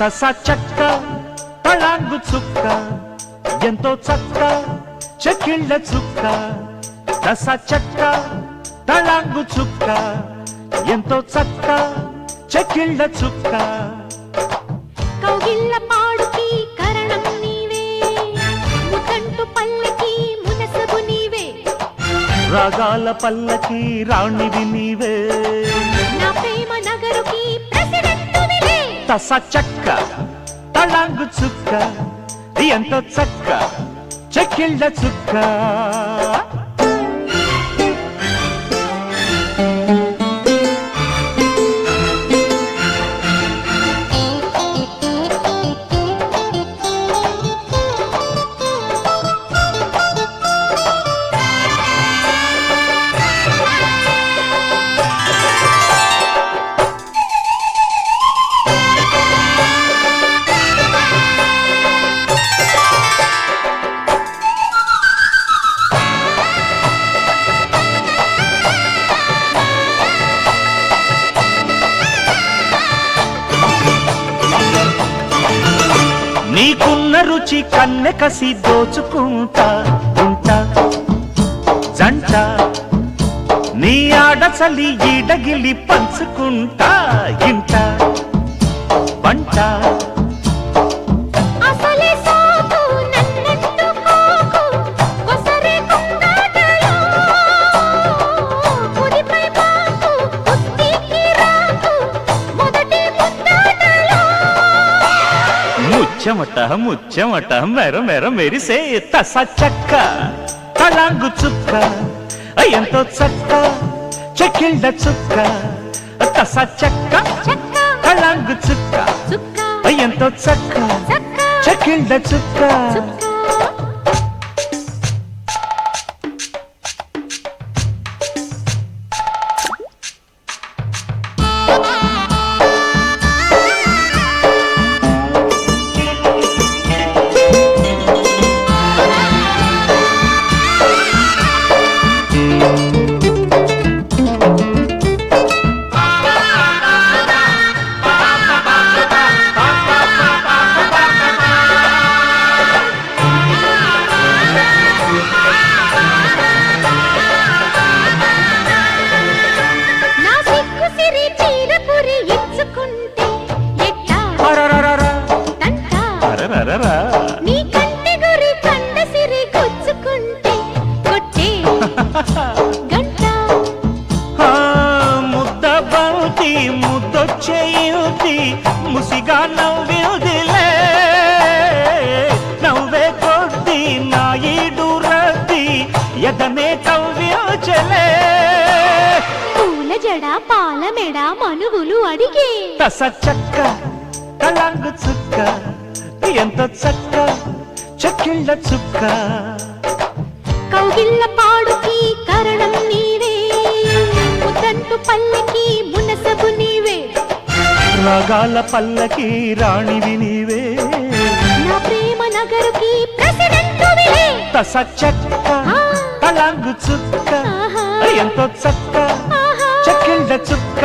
తస చెక్క తళాంగు చుక్క ఎంతో చక్క చెక్కిళ్ళ చుక్క తస చెక్క తళాంగు చుక్క ఎంతో చక్క చెక్కిళ్ళ చుక్క కౌగిళ్ళ పాడుకి కరణం నీవే ముతంటు పల్లకి మునసబు నీవే రాగాల పల్లకి రాణివి నీవే నా ప్రేమ నగరుకి ప్రెసిడెంట్ నీవే తస చెక్క తళాంగు చుక్క ఎంతో చక్క చెక్కిళ్ళ చుక్క నీకున్న రుచి కన్నె కసి దోచుకుంటా ఉంటా జంట నీ ఆడచలి ఈడగిలి పంచుకుంటా ఇంట పంట అసలే సోకు నన్నెత్తుకోకు కొసరే కొంగాటలో పురిపై మాకు కుస్తీకి రాకు మొదటి ముద్దాటలో ముచ్చమట ముచ్చమట మెర మెర మెరిసే తస చెక్క తళాంగు చుక్క ఎంతో చక్క చెక్కిళ్ళ చుక్క తస చెక్క చెక్క తళాంగు చుక్క చుక్క ఎంతో చక్క చక్క చెక్కిళ్ళ చుక్క చుక్క నా సిక్కు సిరి చీరపురి ఇచ్చుకుంటే ఎట్టా తంట అరరరరా. నీ కంటి గురి కండ సిరి గుచ్చుకుంటే కొట్టే గంట ఆ, ముద్ద బంతి ముద్దొచ్చేయుతి ముసిగా నవ్విదిలే నవ్వే కొద్ది నా ఈడు రద్ది ఎదనే కవ్యోచలే పూల జడ పాల మెడ మనువులు అడిగే తస చెక్క తళాంగు చుక్క ఎంతో చక్క చెక్కిళ్ళ చుక్క కౌగిళ్ళ పాడుకి కరణం నీవే ముతంటు పల్లకి మునసబు నీవే రాగాల పల్లకి రాణివి నీవే నా ప్రేమ నగరుకి ప్రెసిడెంట్ నీవే తస చెక్క తళాంగు చుక్క ఆహా ఎంతో చక్క ఆహా చెక్కిళ్ళ చుక్క